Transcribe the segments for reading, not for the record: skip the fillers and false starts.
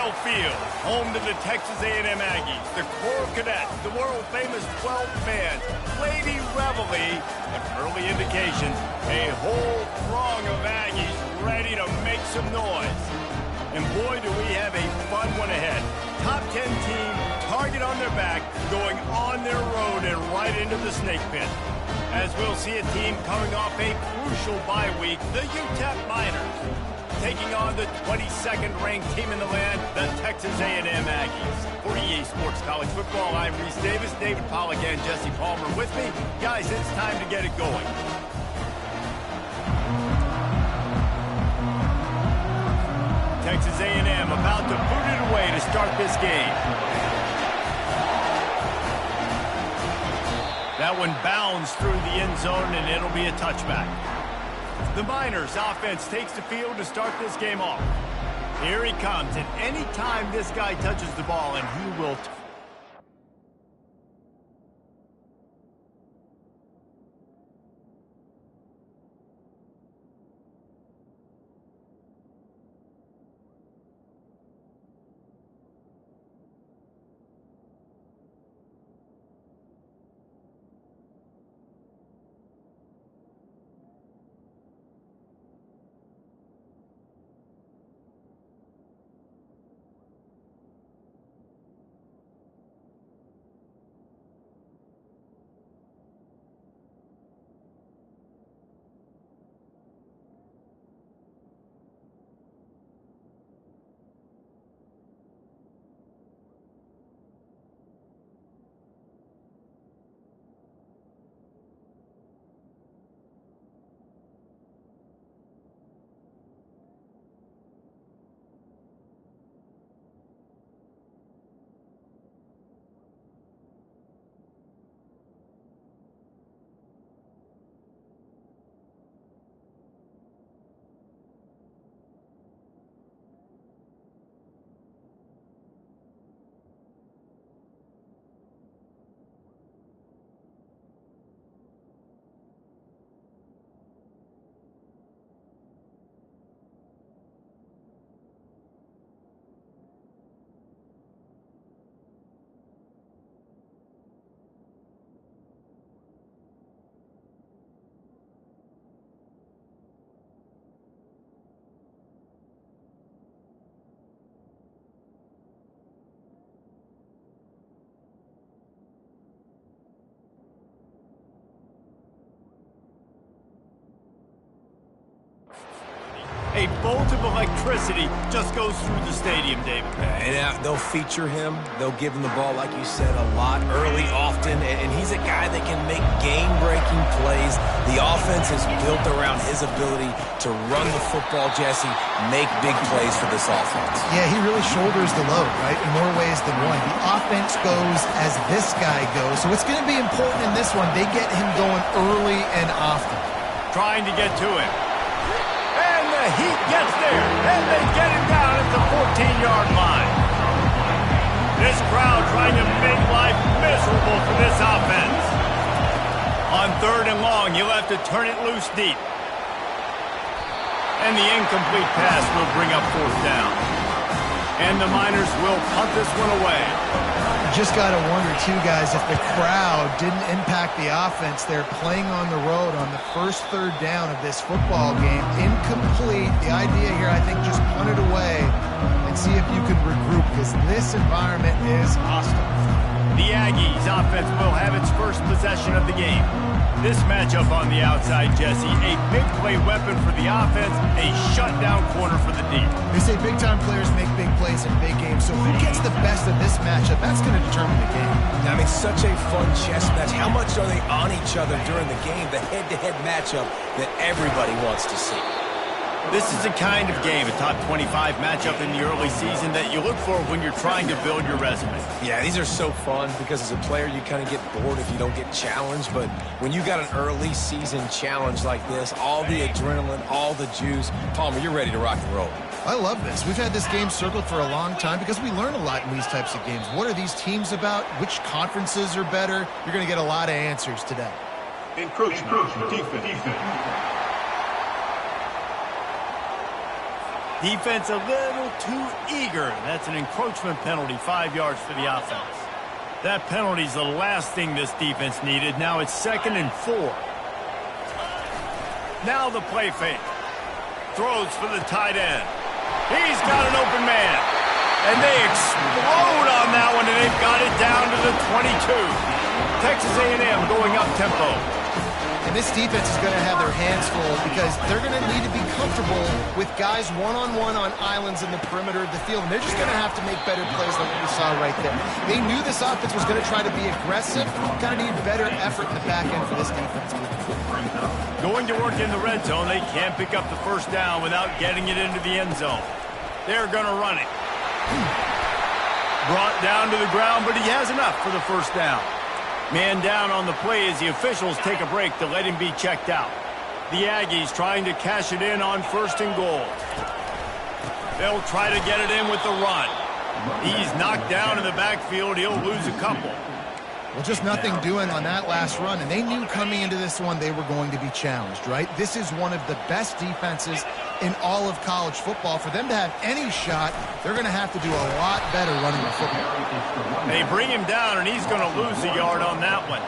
Lambeau Field, home to the Texas A&M Aggies, the Corps Cadets, the world-famous 12th man, Lady Reveille, and early indications, a whole throng of Aggies ready to make some noise. And boy, do we have a fun one ahead. Top 10 team, target on their back, going on their road and right into the snake pit. As we'll see a team coming off a crucial bye week, the UTEP Miners, taking on the 22nd ranked team in the land, the Texas A&M Aggies. For EA Sports College Football, I'm Reese Davis, David Pollack, and Jesse Palmer with me. Guys, it's time to get it going. Texas A&M about to boot it away to start this game. That one bounds through the end zone, and it'll be a touchback. The Miners offense takes the field to start this game off. Here he comes, and any time this guy touches the ball, and he will... A bolt of electricity just goes through the stadium, David. And they'll feature him. They'll give him the ball, like you said, a lot, early, often. And he's a guy that can make game-breaking plays. The offense is built around his ability to run the football, Jesse, make big plays for this offense. Yeah, he really shoulders the load, right, in more ways than one. The offense goes as this guy goes. So it's going to be important in this one. They get him going early and often. Trying to get to him. The heat gets there, and they get him down at the 14-yard line. This crowd trying to make life miserable for this offense. On 3rd and long, you'll have to turn it loose deep. And the incomplete pass will bring up 4th down. And the Miners will punt this one away. Just got to wonder, too, guys, if the crowd didn't impact the offense. They're playing on the road on the first 3rd down of this football game. Incomplete. The idea here, I think, just punt it away and see if you can regroup, because this environment is hostile. The Aggies offense will have its first possession of the game. This matchup on the outside, Jesse, a big play weapon for the offense, a shutdown corner for the D. They say big-time players make big plays in big games, so who gets the best of this matchup, that's going to determine the game. I mean, such a fun chess match. How much are they on each other during the game, the head-to-head matchup that everybody wants to see? This is the kind of game, a top 25 matchup in the early season, that you look for when you're trying to build your resume. Yeah, these are so fun because as a player, you kind of get bored if you don't get challenged. But when you got an early season challenge like this, all the adrenaline, all the juice, Palmer, you're ready to rock and roll. I love this. We've had this game circled for a long time because we learn a lot in these types of games. What are these teams about? Which conferences are better? You're going to get a lot of answers today. Encroachment. Defense. Defense a little too eager. That's an encroachment penalty, 5 yards for the offense. That penalty's the last thing this defense needed. Now it's 2nd and 4. Now the play fake. Throws for the tight end. He's got an open man. And they explode on that one, and they've got it down to the 22. Texas A&M going up tempo. And this defense is going to have their hands full because they're going to need to be comfortable with guys one-on-one on islands in the perimeter of the field. And they're just going to have to make better plays like we saw right there. They knew this offense was going to try to be aggressive. Kind of need better effort in the back end for this defense. Going to work in the red zone, they can't pick up the first down without getting it into the end zone. They're going to run it. Brought down to the ground, but he has enough for the first down. Man down on the play as the officials take a break to let him be checked out. The Aggies trying to cash it in on 1st and goal. They'll try to get it in with the run. He's knocked down in the backfield. He'll lose a couple. Well, just nothing doing on that last run, and they knew coming into this one they were going to be challenged, right? This is one of the best defenses in all of college football. For them to have any shot, they're going to have to do a lot better running the football. They bring him down, and he's going to lose a yard on that one.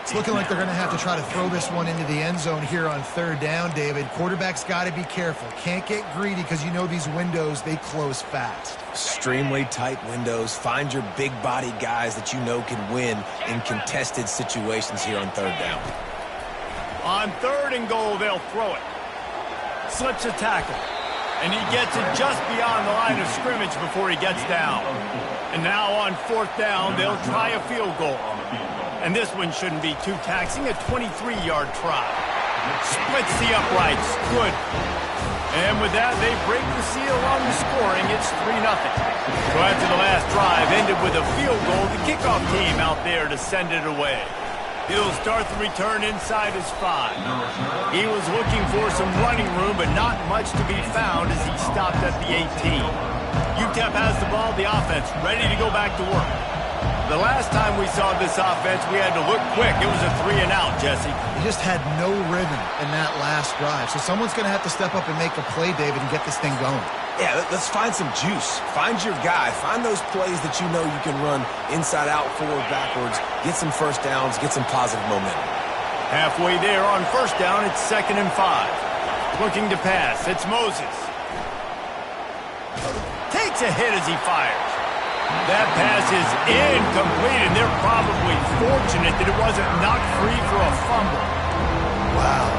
It's looking like they're going to have to try to throw this one into the end zone here on 3rd down, David. Quarterback's got to be careful. Can't get greedy because you know these windows, they close fast. Extremely tight windows. Find your big-bodied guys that you know can win in contested situations here on 3rd down. On 3rd and goal, they'll throw it. Slips a tackle. And he gets it just beyond the line of scrimmage before he gets down. And now on 4th down, they'll try a field goal. And this one shouldn't be too taxing, a 23-yard try. Splits the uprights. Good. And with that, they break the seal on the scoring. It's 3-0. So after the last drive ended with a field goal, the kickoff team out there to send it away. He'll start the return inside his 5. He was looking for some running room, but not much to be found as he stopped at the 18. UTEP has the ball, the offense, ready to go back to work. The last time we saw this offense, we had to look quick. It was a 3-and-out, Jesse. He just had no rhythm in that last drive. So someone's going to have to step up and make a play, David, and get this thing going. Yeah, let's find some juice. Find your guy. Find those plays that you know you can run inside out, forward, backwards. Get some first downs. Get some positive momentum. Halfway there on 1st down, it's 2nd and 5. Looking to pass. It's Moses. Takes a hit as he fires. That pass is incomplete, and they're probably fortunate that it wasn't knocked free for a fumble. Wow.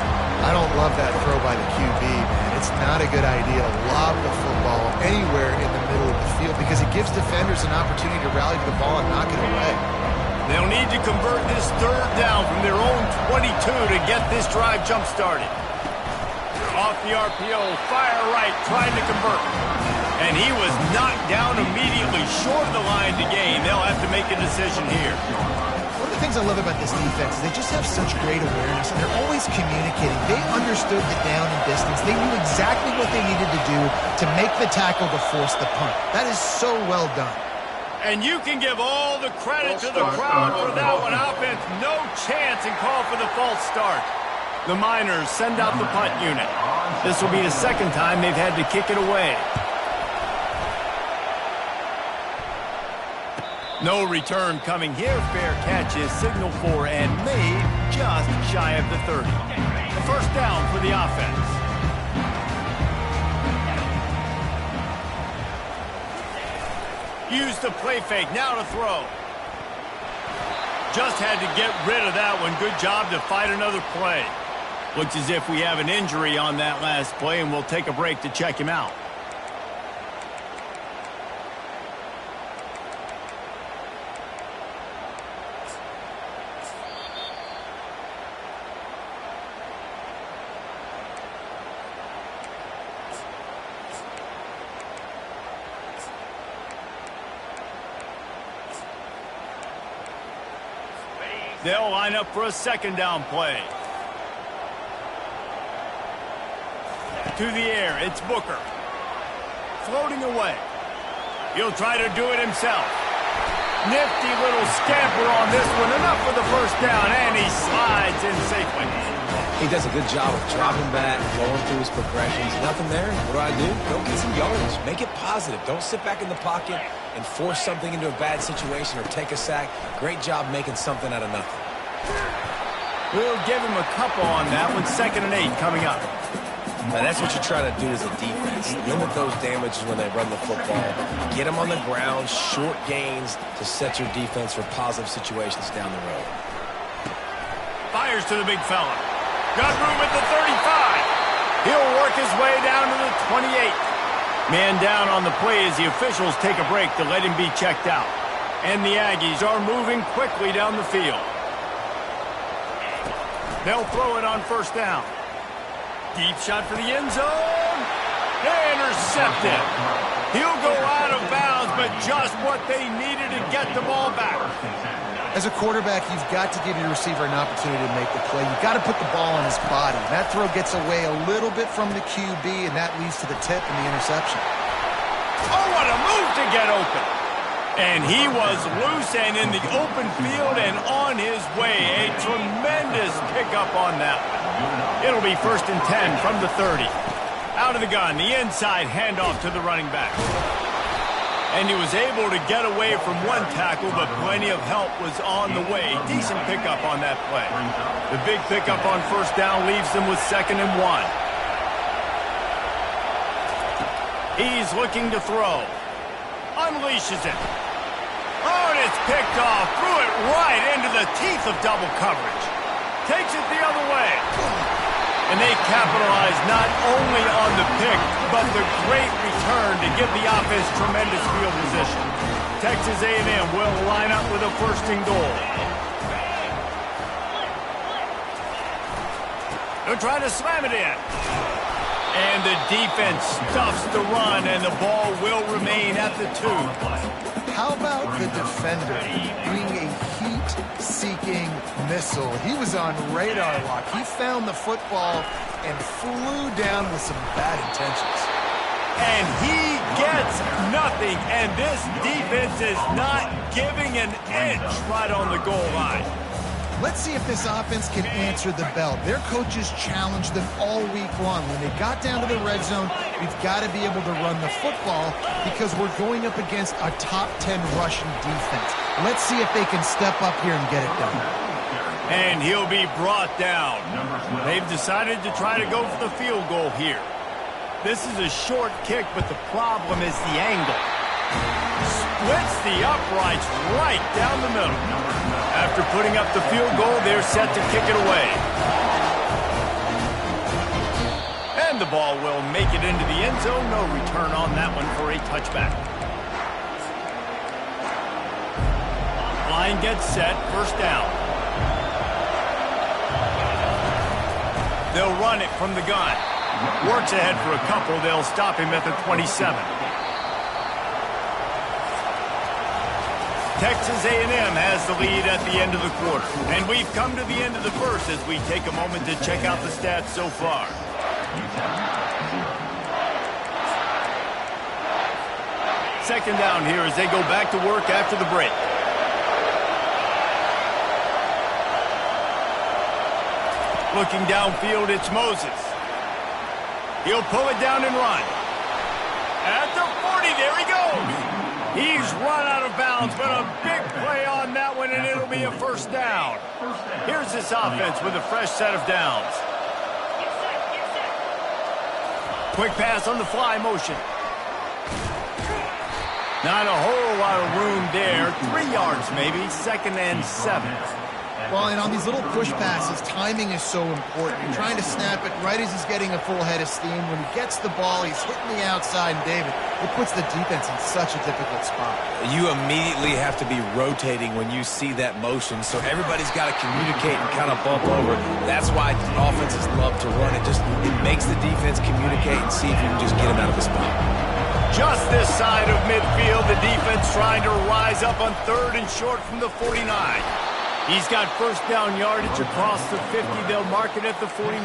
I don't love that throw by the QB, man. It's not a good idea to lob the football anywhere in the middle of the field because it gives defenders an opportunity to rally to the ball and knock it away. They'll need to convert this 3rd down from their own 22 to get this drive jump-started. Off the RPO, fire right, trying to convert. And he was knocked down immediately short of the line to gain. They'll have to make a decision here. One of the things I love about this defense is they just have such great awareness, and they're always communicating. They understood the down and distance. They knew exactly what they needed to do to make the tackle to force the punt. That is so well done. And you can give all the credit to the crowd for that one. Offense, no chance, and call for the false start. The Miners send out the punt unit. This will be the 2nd time they've had to kick it away. No return coming here. Fair catch is signaled for and made just shy of the 30. The 1st down for the offense. Use the play fake. Now to throw. Just had to get rid of that one. Good job to fight another play. Looks as if we have an injury on that last play, and we'll take a break to check him out. They'll line up for a 2nd down play. To the air, it's Booker. Floating away. He'll try to do it himself. Nifty little scamper on this one. Enough for the 1st down, and he slides in safely. He does a good job of dropping back, going through his progressions. Nothing there. What do? Go get some yardage. Make it positive. Don't sit back in the pocket and force something into a bad situation or take a sack. Great job making something out of nothing. We'll give him a couple on that one. 2nd and 8 coming up. Now, that's what you try to do as a defense. Limit those damages when they run the football. Get them on the ground, short gains to set your defense for positive situations down the road. Fires to the big fella. Got room at the 35. He'll work his way down to the 28. Man down on the play as the officials take a break to let him be checked out. And the Aggies are moving quickly down the field. They'll throw it on 1st down. Deep shot for the end zone. Intercepted. He'll go out of bounds, but just what they needed to get the ball back. As a quarterback, you've got to give your receiver an opportunity to make the play. You've got to put the ball on his body. That throw gets away a little bit from the QB, and that leads to the tip and the interception. Oh, what a move to get open. And he was loose and in the open field and on his way. A tremendous pickup on that one. It'll be 1st and 10 from the 30. Out of the gun, the inside handoff to the running back. And he was able to get away from one tackle, but plenty of help was on the way. Decent pickup on that play. The big pickup on 1st down leaves them with 2nd and 1. He's looking to throw. Unleashes it. Oh, and it's picked off. Threw it right into the teeth of double coverage. Takes it the other way. And they capitalize not only on the pick, but the great return to give the offense tremendous field position. Texas A&M will line up with a 1st and goal. They're trying to slam it in. And the defense stuffs the run, and the ball will remain at the 2. How about the defender being a heat-seeking missile? He was on radar lock. He found the football and flew down with some bad intentions. And he gets nothing, and this defense is not giving an inch right on the goal line. Let's see if this offense can answer the bell. Their coaches challenged them all week long. When they got down to the red zone, we've got to be able to run the football because we're going up against a top 10 rushing defense. Let's see if they can step up here and get it done. And he'll be brought down. They've decided to try to go for the field goal here. This is a short kick, but the problem is the angle. Splits the uprights right down the middle. After putting up the field goal, they're set to kick it away. And the ball will make it into the end zone. No return on that one for a touchback. Line gets set. 1st down. They'll run it from the gun. Works ahead for a couple. They'll stop him at the 27. Texas A&M has the lead at the end of the quarter. And we've come to the end of the 1st as we take a moment to check out the stats so far. Second down here as they go back to work after the break. Looking downfield, it's Moses. He'll pull it down and run. At the 40, there he goes. He's run out of bounds, but a big play on that one, and it'll be a 1st down. Here's this offense with a fresh set of downs. Quick pass on the fly motion. Not a whole lot of room there. 3 yards maybe, 2nd and 7. Well, and on these little push passes, timing is so important. You're trying to snap it right as he's getting a full head of steam. When he gets the ball, he's hitting the outside, and David, it puts the defense in such a difficult spot. You immediately have to be rotating when you see that motion, so everybody's got to communicate and kind of bump over. That's why offenses love to run it. It makes the defense communicate and see if you can just get him out of the spot. Just this side of midfield, the defense trying to rise up on 3rd and short from the 49. He's got 1st down yardage across the 50. They'll mark it at the 49.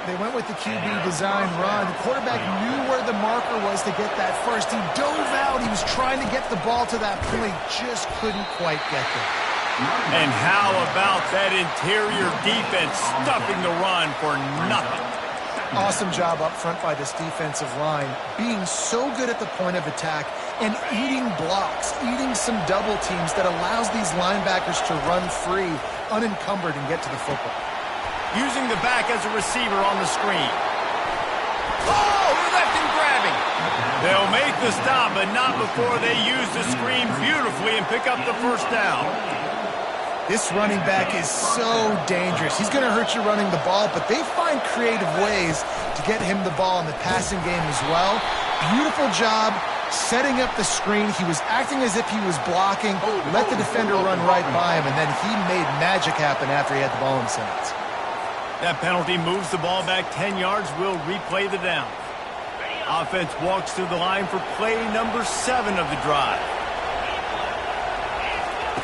They went with the QB design run. The quarterback knew where the marker was to get that first. He dove out. He was trying to get the ball to that point. Just couldn't quite get there. And how about that interior defense stuffing the run for nothing? Awesome job up front by this defensive line, being so good at the point of attack and eating blocks, eating some double teams that allows these linebackers to run free, unencumbered, and get to the football. Using the back as a receiver on the screen. Oh, he left him grabbing. They'll make the stop, but not before they use the screen beautifully and pick up the first down. This running back is so dangerous. He's going to hurt you running the ball, but they find creative ways to get him the ball in the passing game as well. Beautiful job setting up the screen. He was acting as if he was blocking, let the defender run right by him, and then he made magic happen after he had the ball in his hands. That penalty moves the ball back 10 yards. We'll replay the down. Offense walks through the line for play number 7 of the drive.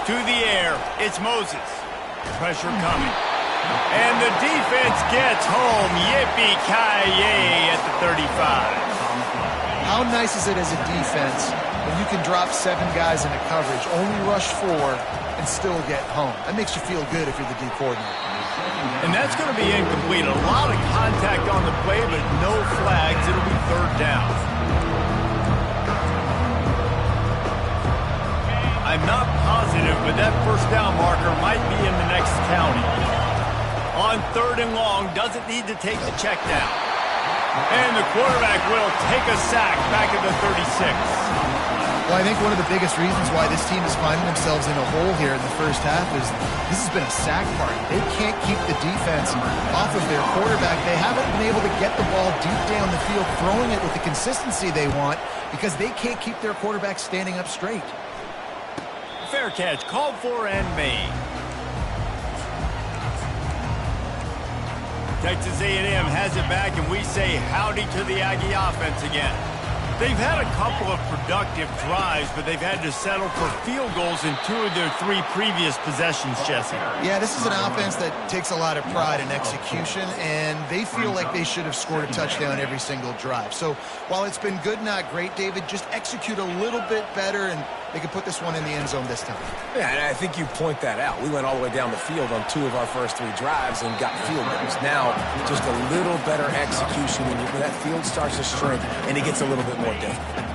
To the air, it's Moses. Pressure coming. And the defense gets home. Yippee-ki-yay at the 35. How nice is it as a defense when you can drop 7 guys into coverage, only rush 4, and still get home? That makes you feel good if you're the D coordinator. And that's going to be incomplete. A lot of contact on the play, but no flags. It'll be 3rd down. I'm not positive, but that first down marker might be in the next county. On 3rd and long, doesn't need to take the check down. And the quarterback will take a sack back at the 36. Well, I think one of the biggest reasons why this team is finding themselves in a hole here in the first half is this has been a sack party. They can't keep the defense off of their quarterback. They haven't been able to get the ball deep down the field, throwing it with the consistency they want because they can't keep their quarterback standing up straight. Fair catch, called for and made. Texas A&M has it back, and we say howdy to the Aggie offense again. They've had a couple of productive drives, but they've had to settle for field goals in 2 of their 3 previous possessions, Jesse. Yeah, this is an offense that takes a lot of pride in execution, and they feel like they should have scored a touchdown every single drive. So while it's been good, not great, David, just execute a little bit better, and they can put this one in the end zone this time. Yeah, and I think you point that out. We went all the way down the field on 2 of our first 3 drives and got field goals. Now, just a little better execution when that field starts to shrink and it gets a little bit more difficult.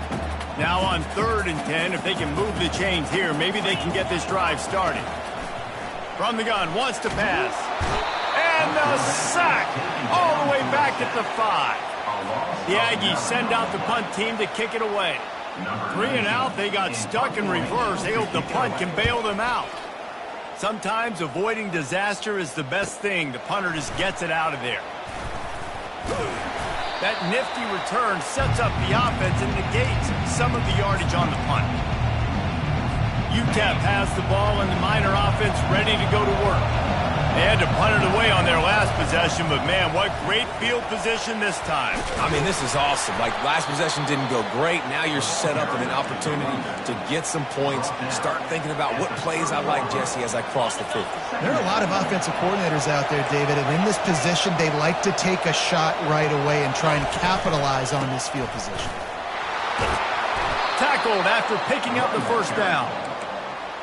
Now on 3rd and 10, if they can move the chains here, maybe they can get this drive started. From the gun, wants to pass. And the sack all the way back at the 5. The Aggies send out the punt team to kick it away. 3 and out, they got stuck in reverse. They hope the punt can bail them out. Sometimes avoiding disaster is the best thing. The punter just gets it out of there. That nifty return sets up the offense and negates some of the yardage on the punt. UTEP has the ball and the Miner offense ready to go to work. They had to punt it away on their last possession, but man, what great field position this time. I mean, this is awesome. Like, last possession didn't go great. Now you're set up with an opportunity to get some points, start thinking about what plays I like, Jesse, as I cross the 50. There are a lot of offensive coordinators out there, David, and in this position, they like to take a shot right away and try and capitalize on this field position. Tackled after picking up the first down.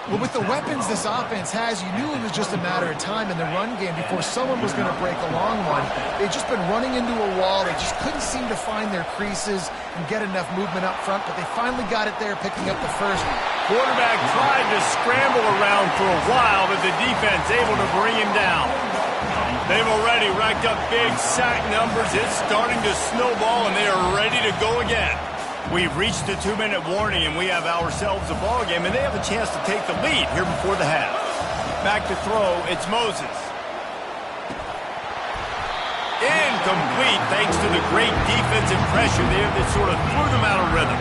Well, with the weapons this offense has, you knew it was just a matter of time in the run game before someone was going to break a long one. They've just been running into a wall. They just couldn't seem to find their creases and get enough movement up front, but they finally got it there, picking up the first. Quarterback tried to scramble around for a while, but the defense able to bring him down. They've already racked up big sack numbers. It's starting to snowball, and they are ready to go again. We've reached the 2-minute warning, and we have ourselves a ball game, and they have a chance to take the lead here before the half. Back to throw, it's Moses. Incomplete, thanks to the great defensive pressure there that sort of threw them out of rhythm.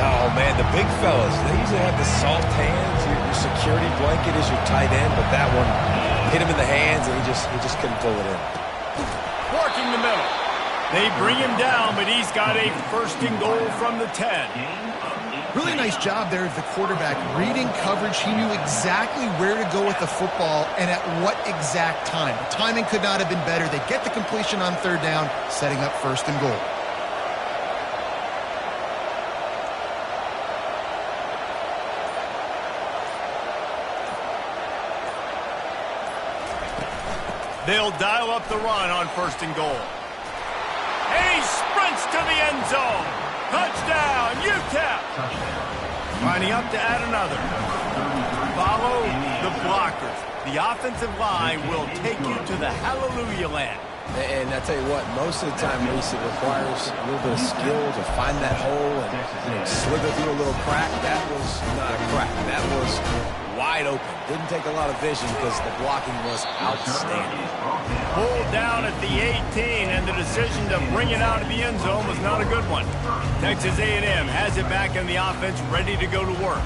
Oh, man, the big fellas, they usually have the soft hands. Your security blanket is your tight end, but that one hit him in the hands, and he just couldn't pull it in. Working the middle. They bring him down, but he's got a 1st and goal from the 10. Really nice job there of the quarterback. Reading coverage, he knew exactly where to go with the football and at what exact time. The timing could not have been better. They get the completion on 3rd down, setting up 1st and goal. They'll dial up the run on 1st and goal. And he sprints to the end zone. Touchdown, UTEP. Lining up to add another. Follow the blockers. The offensive line will take you to the hallelujah land. And I tell you what, most of the time, Reese, it requires a little bit of skill to find that hole and slither through a little crack. That was not a crack. That was wide open. Didn't take a lot of vision because the blocking was outstanding. Pulled down at the 18, and the decision to bring it out of the end zone was not a good one. Texas A&M has it back in the offense, ready to go to work.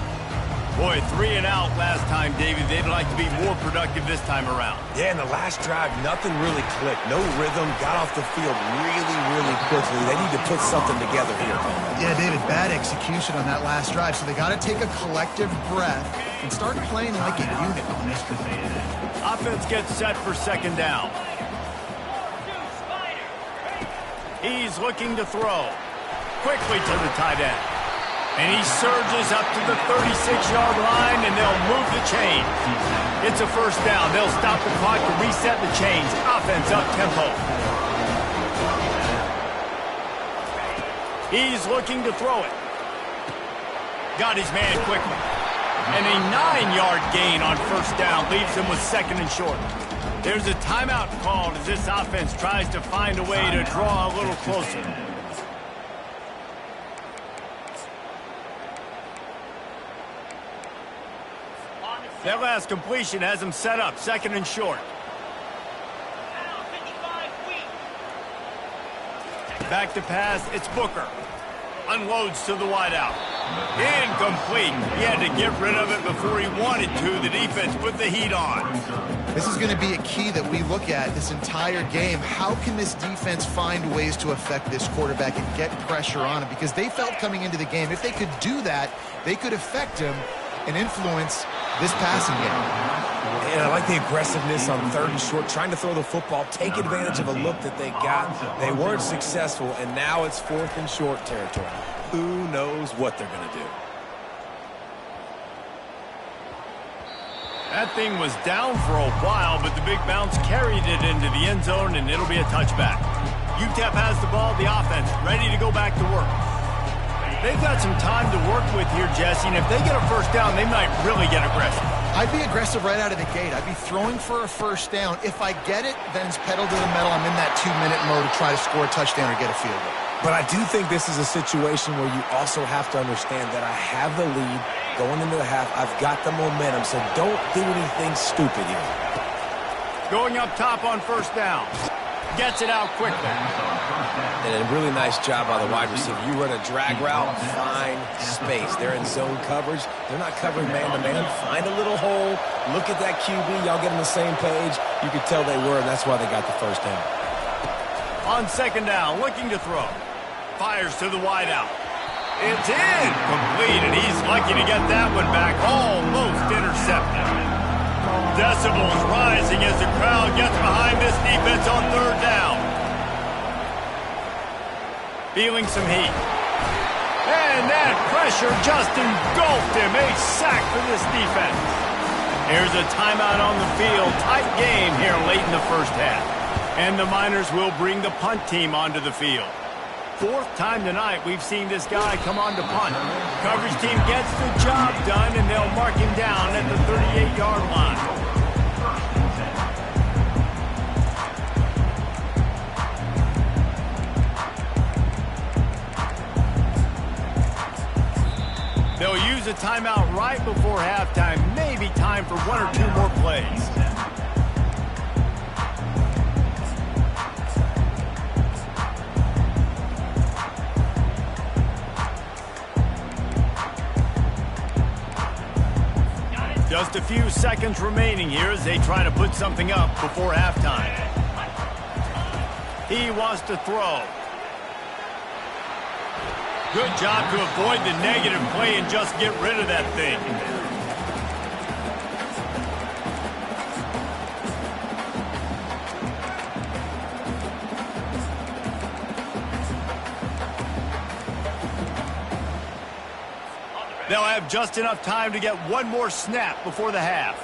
Boy, 3 and out last time, David. They'd like to be more productive this time around. Yeah, in the last drive, nothing really clicked. No rhythm, got off the field really, really quickly. They need to put something together here. Yeah, David, bad execution on that last drive, so they got to take a collective breath and start playing like a unit on this. Offense gets set for 2nd down. He's looking to throw. Quickly to the tight end. And he surges up to the 36-yard line, and they'll move the chain. It's a 1st down. They'll stop the clock to reset the chains. Offense up-tempo. He's looking to throw it. Got his man quickly. And a 9-yard gain on 1st down leaves him with 2nd and short. There's a timeout called as this offense tries to find a way to draw a little closer. That last completion has him set up, 2nd and short. Back to pass, it's Booker. Unloads to the wideout. Incomplete. He had to get rid of it before he wanted to. The defense put the heat on. This is going to be a key that we look at this entire game. How can this defense find ways to affect this quarterback and get pressure on him? Because they felt coming into the game, if they could do that, they could affect him and influence this passing game. And I like the aggressiveness on 3rd and short, trying to throw the football, take advantage of a look that they got. They weren't successful, and now it's 4th and short territory. Who knows what they're going to do? That thing was down for a while, but the big bounce carried it into the end zone, and it'll be a touchback. UTEP has the ball, the offense, ready to go back to work. They've got some time to work with here, Jesse, and if they get a 1st down, they might really get aggressive. I'd be aggressive right out of the gate. I'd be throwing for a 1st down. If I get it, then it's pedal to the metal. I'm in that 2-minute mode to try to score a touchdown or get a field goal. But I do think this is a situation where you also have to understand that I have the lead going into the half. I've got the momentum, so don't do anything stupid here. Going up top on 1st down. Gets it out quickly. And a really nice job by the wide receiver. You run a drag route, find space. They're in zone coverage. They're not covering man-to-man. Find a little hole. Look at that QB. Y'all get on the same page. You could tell they were, and that's why they got the 1st down. On 2nd down, looking to throw. Fires to the wideout. It's incomplete, and he's lucky to get that one back. Almost intercepted. Decibels rising as the crowd gets behind this defense on 3rd down. Feeling some heat. And that pressure just engulfed him. A sack for this defense. Here's a timeout on the field. Tight game here late in the 1st half. And the Miners will bring the punt team onto the field. 4th time tonight we've seen this guy come on to punt. Coverage team gets the job done, and they'll mark him down at the 38-yard line. They'll use a timeout right before halftime. Maybe time for 1 or 2 more plays. Just a few seconds remaining here as they try to put something up before halftime. He wants to throw. Good job to avoid the negative play and just get rid of that thing. They'll have just enough time to get one more snap before the half.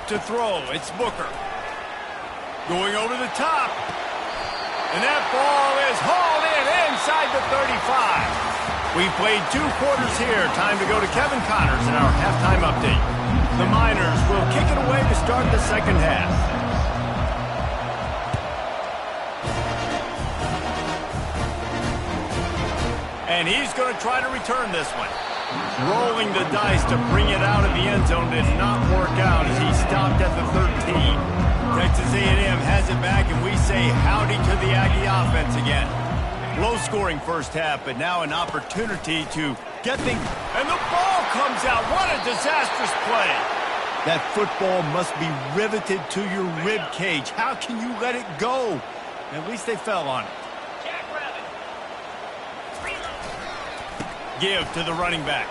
to throw. It's Booker. Going over the top. And that ball is hauled in inside the 35. We've played 2 quarters here. Time to go to Kevin Connors in our halftime update. The Miners will kick it away to start the second half. And he's going to try to return this one. Rolling the dice to bring it out of the end zone did not work out as he stopped at the 13. Texas A&M has it back, and we say howdy to the Aggie offense again. Low-scoring first half, but now an opportunity to get things. And the ball comes out. What a disastrous play. That football must be riveted to your rib cage. How can you let it go? At least they fell on it. Give to the running back.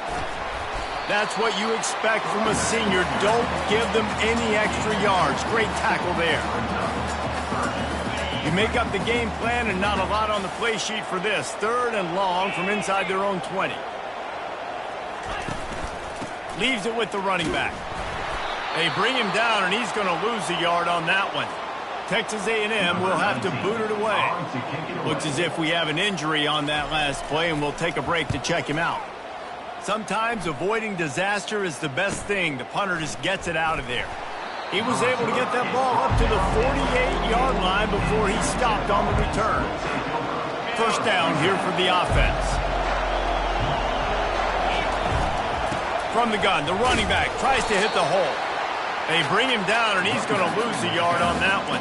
That's what you expect from a senior. Don't give them any extra yards. Great tackle there. You make up the game plan and not a lot on the play sheet for this. 3rd and long from inside their own 20. Leaves it with the running back. They bring him down, and he's going to lose a yard on that one. Texas A&M will have to boot it away. Looks as if we have an injury on that last play, and we'll take a break to check him out. Sometimes avoiding disaster is the best thing. The punter just gets it out of there. He was able to get that ball up to the 48-yard line before he stopped on the return. First down here for the offense. From the gun, the running back tries to hit the hole. They bring him down, and he's going to lose a yard on that one.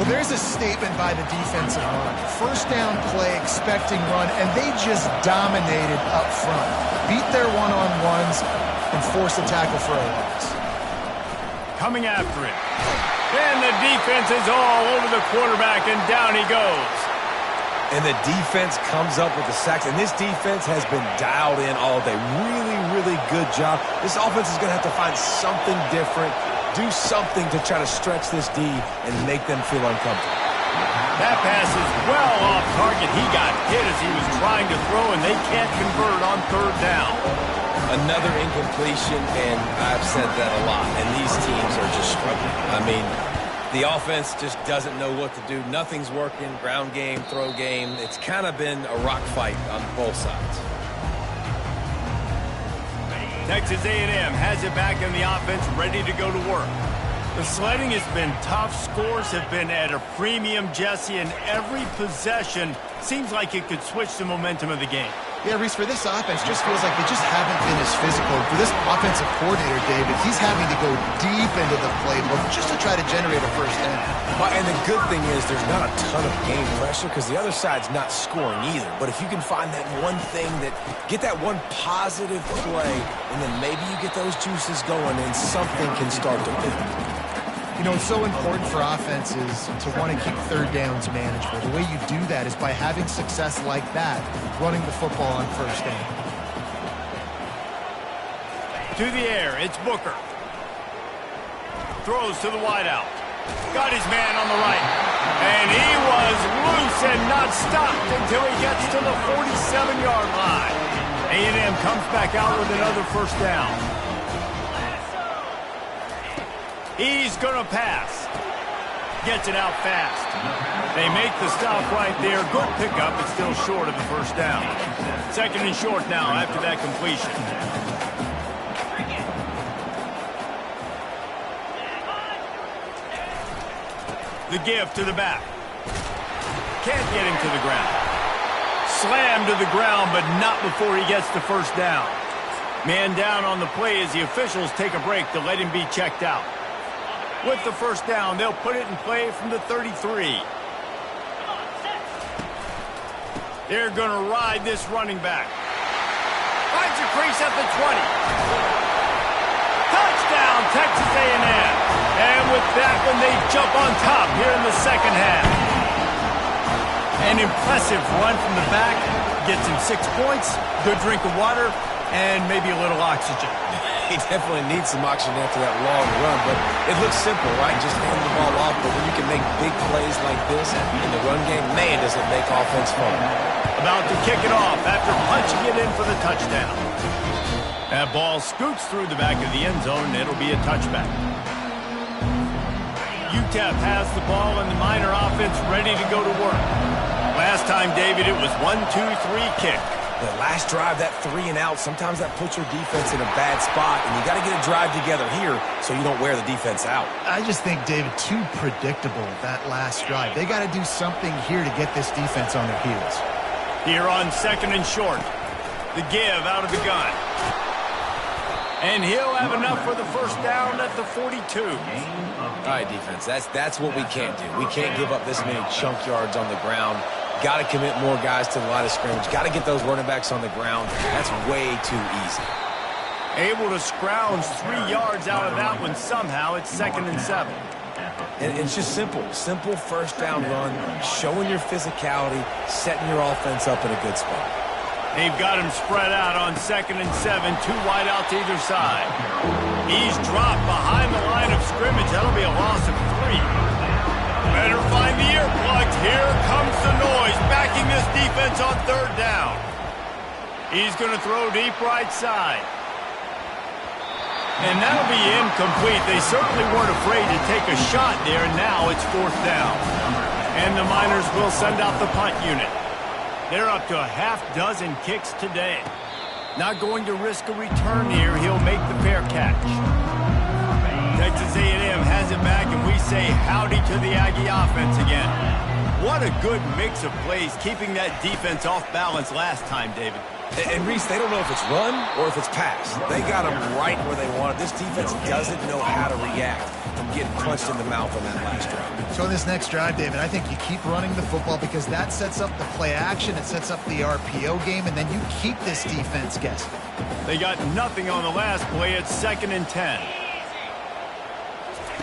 Well, there's a statement by the defensive line. First down play, expecting run, and they just dominated up front. Beat their one-on-ones and force a tackle for a loss. Coming after it. And the defense is all over the quarterback, and down he goes. And the defense comes up with the sacks, and this defense has been dialed in all day. Really, really good job. This offense is going to have to find something different, do something to try to stretch this D and make them feel uncomfortable. That pass is well off target. He got hit as he was trying to throw, and they can't convert on 3rd down. Another incompletion, and I've said that a lot, and these teams are just struggling. I mean, the offense just doesn't know what to do. Nothing's working. Ground game, throw game. It's kind of been a rock fight on both sides. Texas A&M has it back in the offense, ready to go to work. The sledding has been tough. Scores have been at a premium, Jesse, and every possession seems like it could switch the momentum of the game. Yeah, Reese, for this offense, just feels like they just haven't been as physical. For this offensive coordinator, David, he's having to go deep into the playbook just to try to generate a first down. And the good thing is there's not a ton of game pressure because the other side's not scoring either. But if you can find that one thing get that one positive play, and then maybe you get those juices going and something can start to build. You know, it's so important for offenses to want to keep 3rd downs manageable. The way you do that is by having success like that, running the football on 1st down. To the air, it's Booker. Throws to the wideout. Got his man on the right. And he was loose and not stopped until he gets to the 47-yard line. A&M comes back out with another first down. He's going to pass. Gets it out fast. They make the stop right there. Good pickup, but still short of the first down. 2nd and short now after that completion. The give to the back. Can't get him to the ground. Slammed to the ground, but not before he gets the first down. Man down on the play as the officials take a break to let him be checked out. With the first down, they'll put it in play from the 33. They're going to ride this running back. Finds a crease at the 20. Touchdown, Texas A&M. And with that one, they jump on top here in the second half. An impressive run from the back. Gets him 6 points, good drink of water, and maybe a little oxygen. He definitely needs some oxygen after that long run, but it looks simple, right? Just hand the ball off, but when you can make big plays like this in the run game, man, does it make offense fun. About to kick it off after punching it in for the touchdown. That ball scoots through the back of the end zone, and it'll be a touchback. UTEP has the ball and the Miner offense ready to go to work. Last time, David, it was 1-2-3 kick. The last drive, that 3 and out, sometimes that puts your defense in a bad spot, and you got to get a drive together here so you don't wear the defense out. I just think, David, too predictable, that last drive. They got to do something here to get this defense on their heels. Here on 2nd and short. The give out of the gun. And he'll have enough for the first down at the 42. All right, defense, that's what we can't do. We can't give up this many chunk yards on the ground. Got to commit more guys to the line of scrimmage. Got to get those running backs on the ground. That's way too easy. Able to scrounge 3 yards out of that one somehow. It's 2nd and 7. And it's just simple. Simple first down run, showing your physicality, setting your offense up in a good spot. They've got him spread out on 2nd and 7, 2 wide out to either side. He's dropped behind the line of scrimmage. That'll be a loss of 3. Better find the earplugs. Here comes the noise, backing this defense on 3rd down. He's going to throw deep right side. And that'll be incomplete. They certainly weren't afraid to take a shot there, and now it's 4th down. And the Miners will send out the punt unit. They're up to a half-dozen kicks today. Not going to risk a return here. He'll make the fair catch. Texas A&M has it back, and we say howdy to the Aggie offense again. What a good mix of plays, keeping that defense off balance last time, David. And Reese, they don't know if it's run or if it's pass. They got them right where they want it. This defense doesn't know how to react from getting punched in the mouth on that last drive. So in this next drive, David, I think you keep running the football because that sets up the play action, it sets up the RPO game, and then you keep this defense guessing. They got nothing on the last play. It's 2nd and 10.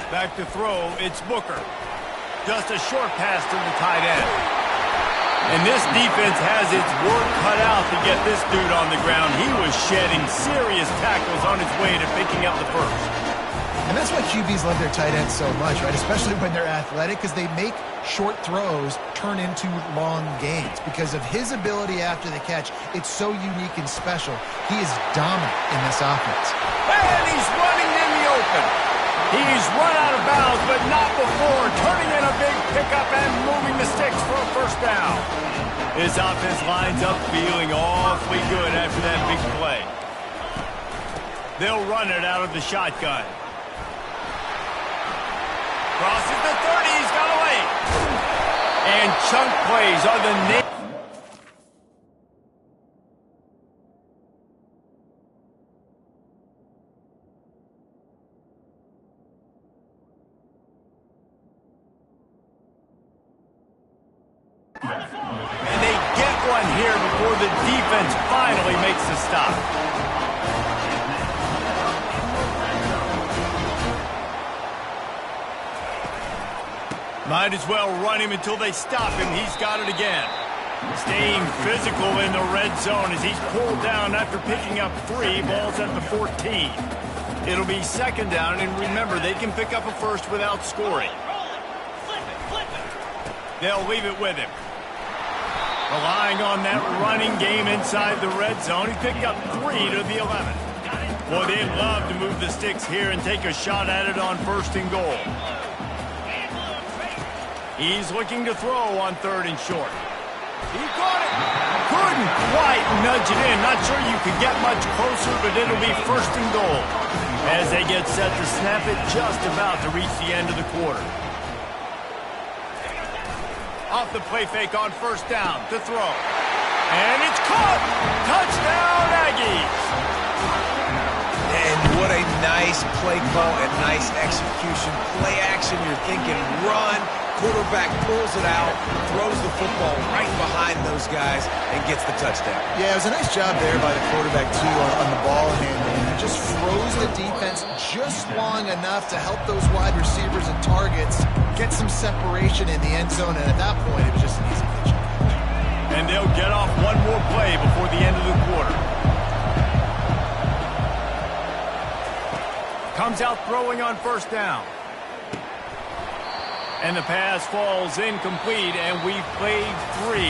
Back to throw, it's Booker. Just a short pass to the tight end. And this defense has its work cut out to get this dude on the ground. He was shedding serious tackles on his way to picking up the first. And that's why QBs love their tight ends so much, right? Especially when they're athletic, because they make short throws turn into long gains. Because of his ability after the catch, it's so unique and special. He is dominant in this offense. And he's running in the open. He's run out of bounds, but not before turning in a big pickup and moving the sticks for a first down. His offense lines up feeling awfully good after that big play. They'll run it out of the shotgun. Crosses the 30, he's got away. And chunk plays are the name. And they get one here before the defense finally makes the stop. Might as well run him until they stop him. He's got it again. Staying physical in the red zone as he's pulled down after picking up 3 balls at the 14. It'll be 2nd down, and remember, they can pick up a first without scoring. They'll leave it with him. Relying on that running game inside the red zone. He picked up 3 to the 11. Boy, they'd love to move the sticks here and take a shot at it on 1st and goal. He's looking to throw on 3rd and short. He got it. Couldn't quite nudge it in. Not sure you could get much closer, but it'll be 1st and goal. As they get set to snap it, just about to reach the end of the quarter. Off the play fake on 1st down to throw. And it's caught. Touchdown, Aggies. And what a nice play call and nice execution. Play action, you're thinking run. Quarterback pulls it out, throws the football right behind those guys, and gets the touchdown. Yeah, it was a nice job there by the quarterback, too, on the ball handling. He just froze the defense just long enough to help those wide receivers and targets get some separation in the end zone, and at that point, it was just an easy pitch. And they'll get off one more play before the end of the quarter. Comes out throwing on 1st down. And the pass falls incomplete, and we've played 3.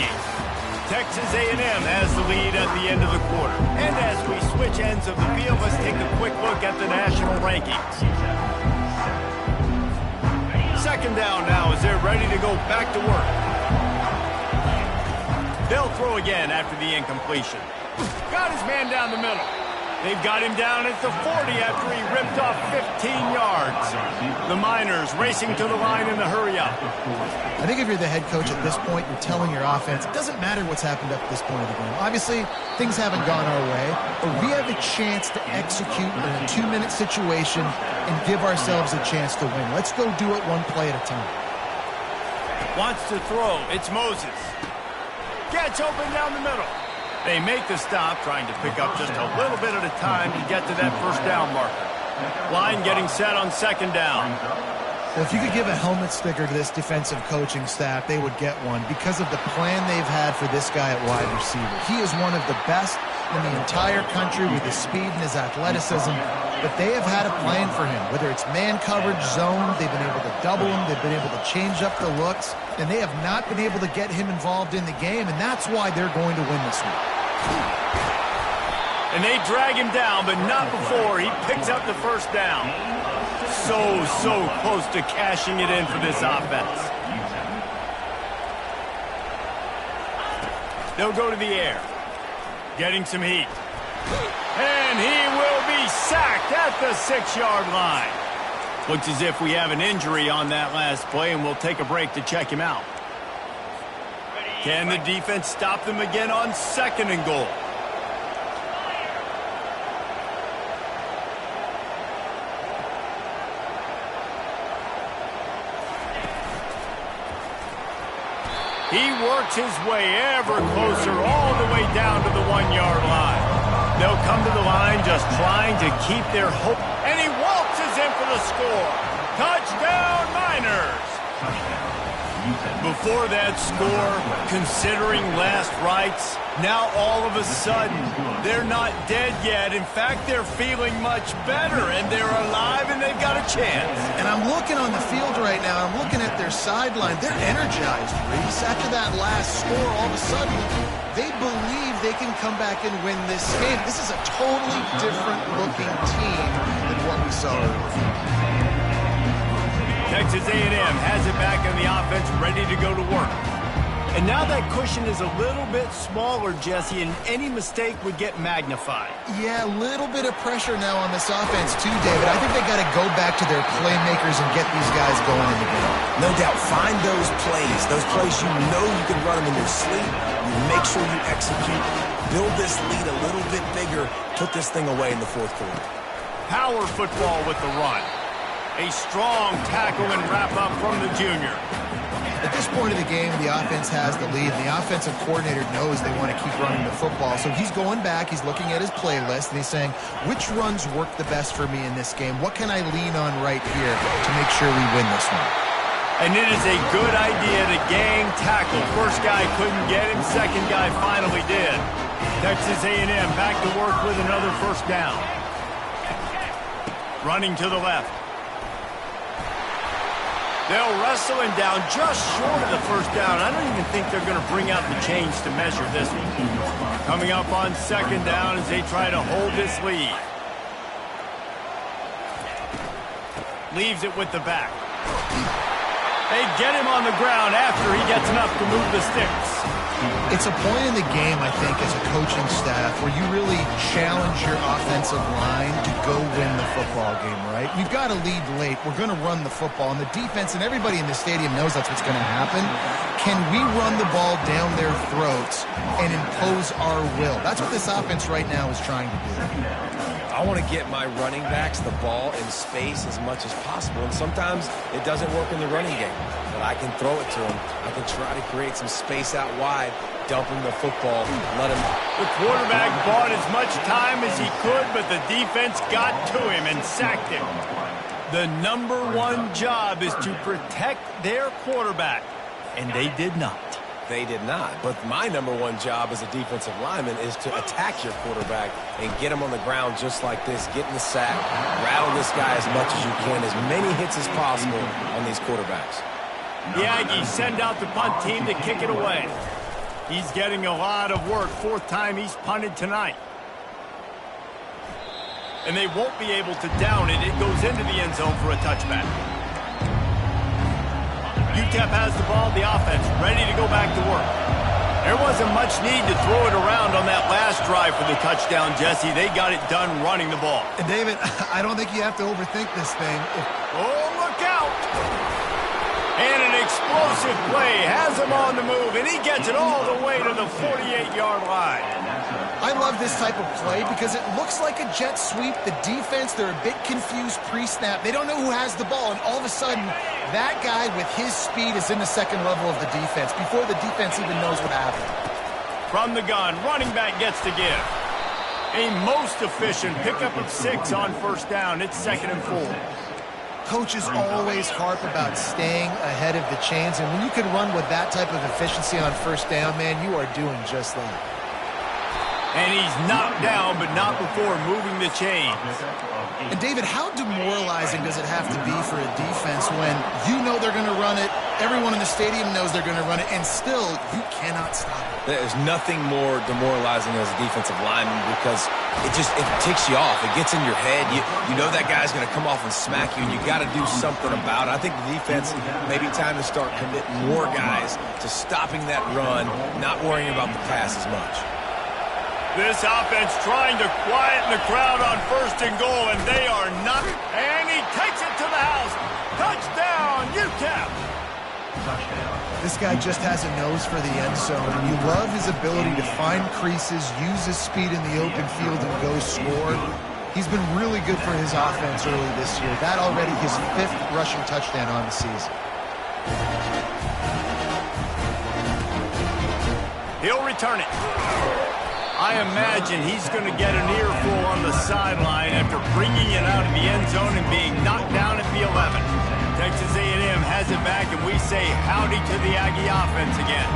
Texas A&M has the lead at the end of the quarter. And as we switch ends of the field, let's take a quick look at the national rankings. second down now as they're ready to go back to work. They'll throw again after the incompletion. Got his man down the middle. They've got him down at the 40 after he ripped off 15 yards. The Miners racing to the line in the hurry-up. I think if you're the head coach at this point, you're telling your offense, it doesn't matter what's happened up to this point of the game. Obviously, things haven't gone our way, but we have a chance to execute in a 2-minute situation and give ourselves a chance to win. Let's go do it one play at a time. Wants to throw. It's Moses. Gets open down the middle. They make the stop, trying to pick up just a little bit at a time to get to that first down marker. Line getting set on second down. Well, if you could give a helmet sticker to this defensive coaching staff, they would get one because of the plan they've had for this guy at wide receiver. He is one of the best in the entire country with his speed and his athleticism, but they have had a plan for him, whether it's man coverage, zone, they've been able to double him, they've been able to change up the looks, and they have not been able to get him involved in the game, and that's why they're going to win this one. And they drag him down, but not before he picks up the first down. So close to cashing it in for this offense. They'll go to the air. Getting some heat. And he will be sacked at the 6-yard line. Looks as if we have an injury on that last play, and we'll take a break to check him out. Can the defense stop them again on second and goal? He works his way ever closer all the way down to the 1-yard line. They'll come to the line just trying to keep their hope. And he waltzes in for the score. Touchdown, Miners! Before that score, considering last rites, now all of a sudden, they're not dead yet. In fact, they're feeling much better, and they're alive, and they've got a chance. And I'm looking on the field right now, I'm looking at their sideline. They're energized, Reese. After that last score, all of a sudden, they believe they can come back and win this game. This is a totally different-looking team than what we saw earlier. Texas A&M has it back in the offense, ready to go to work. And now that cushion is a little bit smaller, Jesse, and any mistake would get magnified. Yeah, a little bit of pressure now on this offense too, David. I think they got to go back to their playmakers and get these guys going in the game. No doubt. Find those plays you know you can run them in your sleep. You make sure you execute. Build this lead a little bit bigger. Put this thing away in the fourth quarter. Power football with the run. A strong tackle and wrap-up from the junior. At this point of the game, the offense has the lead. The offensive coordinator knows they want to keep running the football. So he's going back, he's looking at his playlist, and he's saying, which runs work the best for me in this game? What can I lean on right here to make sure we win this one? And it is a good idea to gang tackle. First guy couldn't get him, second guy finally did. Texas A&M back to work with another first down. Running to the left. They'll wrestle him down just short of the first down. I don't even think they're going to bring out the chains to measure this one. Coming up on second down as they try to hold this lead. Leaves it with the back. They get him on the ground after he gets enough to move the sticks. It's a point in the game, I think, as a coaching staff where you really challenge your offensive line to go win the football game, right? We've got to lead late. We're going to run the football. And the defense and everybody in the stadium knows that's what's going to happen. Can we run the ball down their throats and impose our will? That's what this offense right now is trying to do. I want to get my running backs the ball in space as much as possible, and sometimes it doesn't work in the running game, but I can throw it to them. I can try to create some space out wide, dump him the football, let him. The quarterback bought as much time as he could, but the defense got to him and sacked him. The number one job is to protect their quarterback, and they did not. They did not. But my number one job as a defensive lineman is to attack your quarterback and get him on the ground just like this, get in the sack, rattle this guy as much as you can, as many hits as possible on these quarterbacks. The Aggies send out the punt team to kick it away. He's getting a lot of work. Fourth time he's punted tonight. And they won't be able to down it. It goes into the end zone for a touchback. UTEP has the ball, the offense ready to go back to work. There wasn't much need to throw it around on that last drive for the touchdown, Jesse. They got it done running the ball. And David, I don't think you have to overthink this thing. Oh, look out! And an explosive play has him on the move, and he gets it all the way to the 48-yard line. I love this type of play because it looks like a jet sweep. The defense, they're a bit confused pre-snap. They don't know who has the ball, and all of a sudden, that guy with his speed is in the second level of the defense before the defense even knows what happened. From the gun, running back gets to give. A most efficient pickup of 6 on first down. It's 2nd and 4. Coaches always harp about staying ahead of the chains, and when you can run with that type of efficiency on first down, man, you are doing just that. And he's knocked down, but not before moving the chains. And David, how demoralizing does it have to be for a defense when you know they're going to run it, everyone in the stadium knows they're going to run it, and still you cannot stop it? There's nothing more demoralizing as a defensive lineman because it ticks you off. It gets in your head. You know that guy's going to come off and smack you, and you got to do something about it. I think the defense maybe time to start committing more guys to stopping that run, not worrying about the pass as much. This offense trying to quieten the crowd on 1st and goal, and they are not. And he takes it to the house. Touchdown, UTEP! This guy just has a nose for the end zone, and you love his ability to find creases, use his speed in the open field, and go score. He's been really good for his offense early this year. That already his 5th rushing touchdown on the season. He'll return it. I imagine he's going to get an earful on the sideline after bringing it out of the end zone and being knocked down at the 11. Texas A&M has it back, and we say howdy to the Aggie offense again.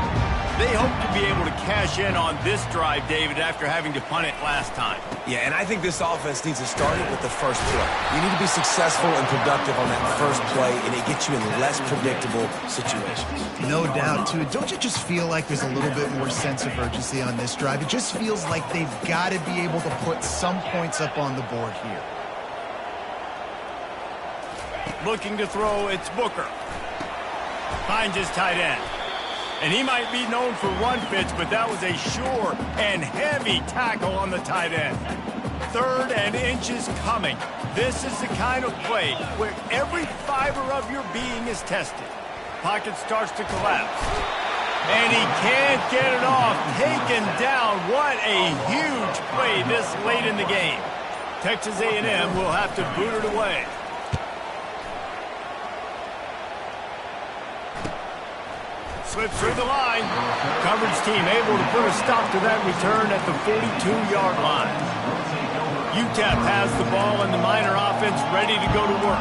They hope to be able to cash in on this drive, David, after having to punt it last time. Yeah, and I think this offense needs to start it with the first play. You need to be successful and productive on that first play, and it gets you in less predictable situations. No doubt, too. Don't you just feel like there's a little bit more sense of urgency on this drive? It just feels like they've got to be able to put some points up on the board here. Looking to throw, it's Booker. Finds his tight end. And he might be known for run fits, but that was a sure and heavy tackle on the tight end. 3rd and inches coming. This is the kind of play where every fiber of your being is tested. Pocket starts to collapse. And he can't get it off. Taken down. What a huge play this late in the game. Texas A&M will have to boot it away. Slips through the line. Coverage team able to put a stop to that return at the 42-yard line. UTEP has the ball and the Miner offense ready to go to work.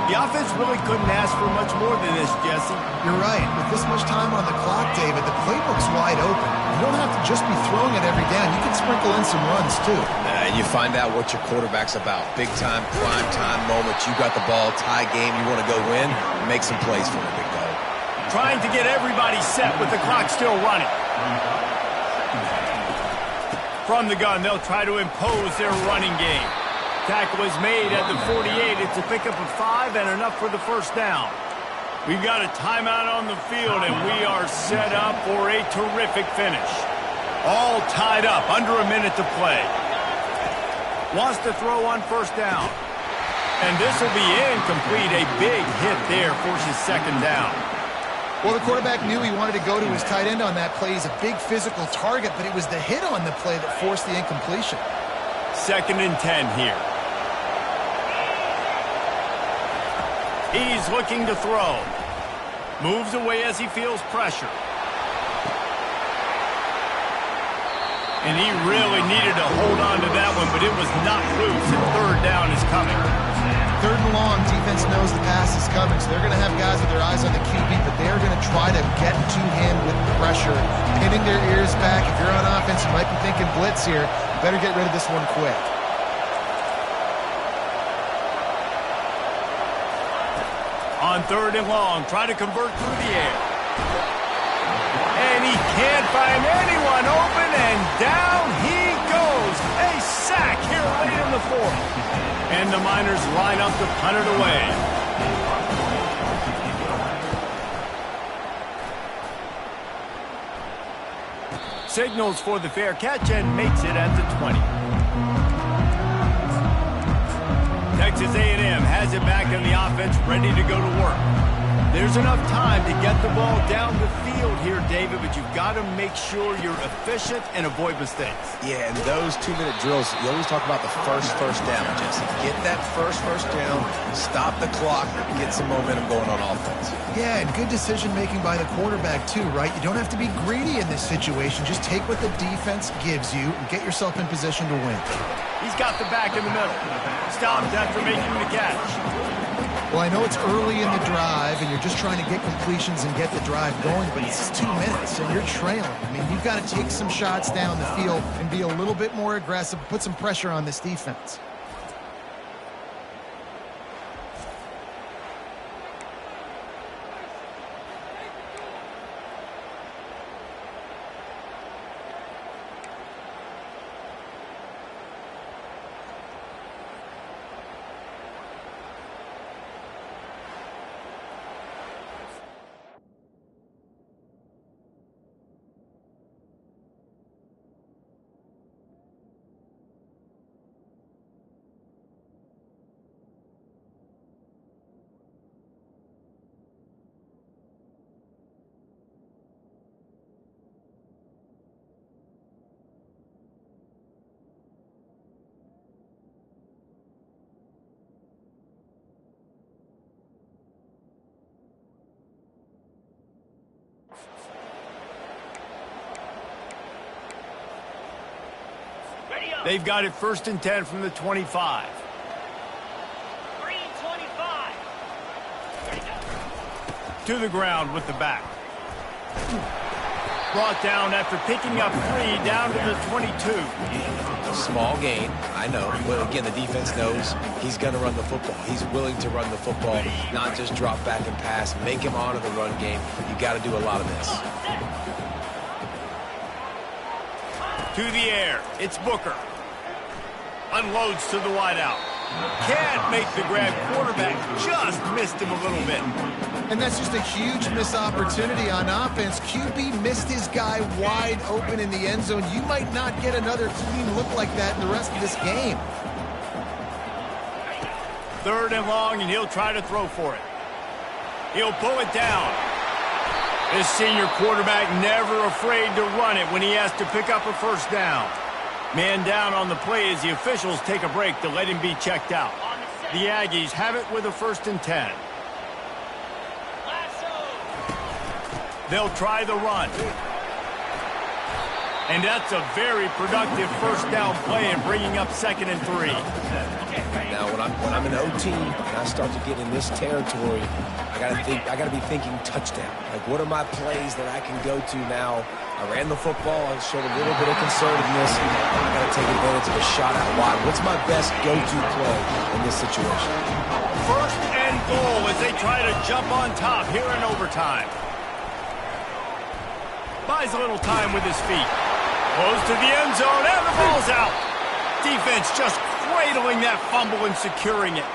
The offense really couldn't ask for much more than this, Jesse. You're right. With this much time on the clock, David, the playbook's wide open. You don't have to just be throwing it every down. You can sprinkle in some runs, too. And you find out what your quarterback's about. Big time, prime time moments. You got the ball, tie game. You want to go win, make some plays for the big dog. Trying to get everybody set with the clock still running. From the gun, they'll try to impose their running game. Tackle is made at the 48. It's a pickup of 5 and enough for the first down. We've got a timeout on the field, and we are set up for a terrific finish. All tied up, under a minute to play. Wants to throw on first down. And this will be incomplete. A big hit there forces 2nd down. Well, the quarterback knew he wanted to go to his tight end on that play. He's a big physical target, but it was the hit on the play that forced the incompletion. 2nd and 10 here. He's looking to throw. Moves away as he feels pressure. And he really needed to hold on to that one, but it was not loose, and 3rd down is coming. 3rd and long, defense knows the pass is coming, so they're going to have guys with their eyes on the QB, but they're going to try to get to him with pressure, pinning their ears back. If you're on offense, you might be thinking blitz here. You better get rid of this one quick. On 3rd and long, try to convert through the air. And he can't find anyone open, and down he goes. A sack here late in the 4th. And the Miners line up to punt it away. Signals for the fair catch and makes it at the 20. Texas A&M has it back in the offense, ready to go to work. There's enough time to get the ball down the field here, David, but you've got to make sure you're efficient and avoid mistakes. Yeah, and those 2-minute drills, you always talk about the first down, Jesse. Get that first down, stop the clock, and get some momentum going on offense. Yeah, and good decision-making by the quarterback, too, right? You don't have to be greedy in this situation. Just take what the defense gives you and get yourself in position to win. He's got the back in the middle. Stopped after making the catch. Well, I know it's early in the drive, and you're just trying to get completions and get the drive going, but it's 2 minutes, and you're trailing. I mean, you've got to take some shots down the field and be a little bit more aggressive, put some pressure on this defense. They've got it 1st and 10 from the 25. Green 25. To the ground with the back. Brought down after picking up 3 down to the 22. A small gain, I know. But again, the defense knows he's going to run the football. He's willing to run the football, not just drop back and pass, make him honor the run game. You got to do a lot of this. To the air, it's Booker. Unloads to the wideout. Can't make the grab. Quarterback just missed him a little bit. And that's just a huge missed opportunity on offense. QB missed his guy wide open in the end zone. You might not get another clean look like that in the rest of this game. 3rd and long, and he'll try to throw for it. He'll pull it down. This senior quarterback never afraid to run it when he has to pick up a 1st down. Man down on the play as the officials take a break to let him be checked out. The Aggies have it with a 1st and 10. They'll try the run. And that's a very productive 1st down play and bringing up 2nd and 3. Now, when I'm an OT and I start to get in this territory, I gotta be thinking touchdown. Like, what are my plays that I can go to now? I ran the football. I showed a little bit of conservativeness. I got to take advantage of a shot out wide. What's my best go-to play in this situation? 1st and goal as they try to jump on top here in overtime. Buys a little time with his feet. Close to the end zone, and the ball's out. Defense just cradling that fumble and securing it.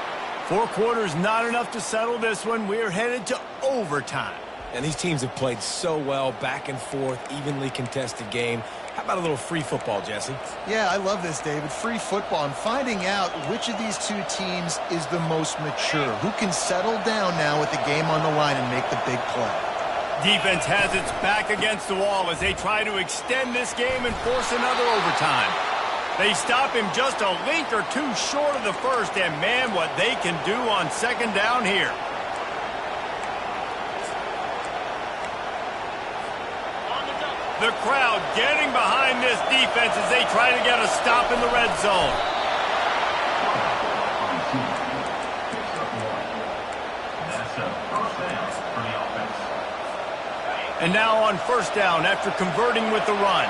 4 quarters, not enough to settle this one. We're headed to overtime. And these teams have played so well, back and forth, evenly contested game. How about a little free football, Jesse? Yeah, I love this, David. Free football. I'm finding out which of these 2 teams is the most mature. Who can settle down now with the game on the line and make the big play? Defense has its back against the wall as they try to extend this game and force another overtime. They stop him just a length or 2 short of the 1st, and man, what they can do on 2nd down here. The crowd getting behind this defense as they try to get a stop in the red zone. And now on 1st down after converting with the run.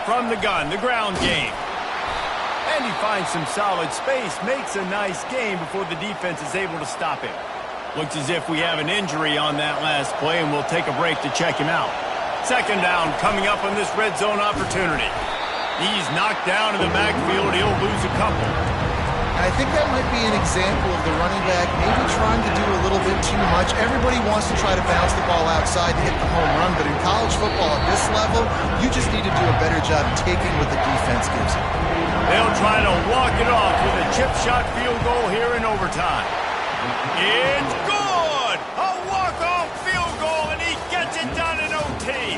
From the gun, the ground game. And he finds some solid space, makes a nice gain before the defense is able to stop him. Looks as if we have an injury on that last play, and we'll take a break to check him out. 2nd down coming up on this red zone opportunity. He's knocked down in the backfield. He'll lose a couple. I think that might be an example of the running back maybe trying to do a little bit bit too much. Everybody wants to try to bounce the ball outside to hit the home run, but in college football at this level, you just need to do a better job taking what the defense gives you. They'll try to walk it off with a chip shot field goal here in overtime. It's good! A walk-off field goal, and he gets it done in OT.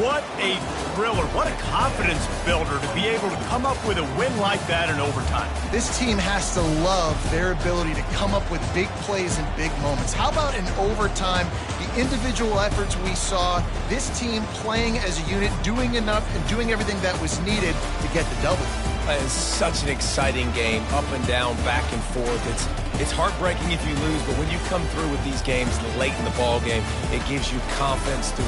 What a thriller. What a confidence builder to be able to come up with a win like that in overtime. This team has to love their ability to come up with big plays in big moments. How about in overtime, the individual efforts we saw, this team playing as a unit, doing enough and doing everything that was needed to get the W. It's such an exciting game, up and down, back and forth. It's heartbreaking if you lose, but when you come through with these games late in the ball game, it gives you confidence throughout.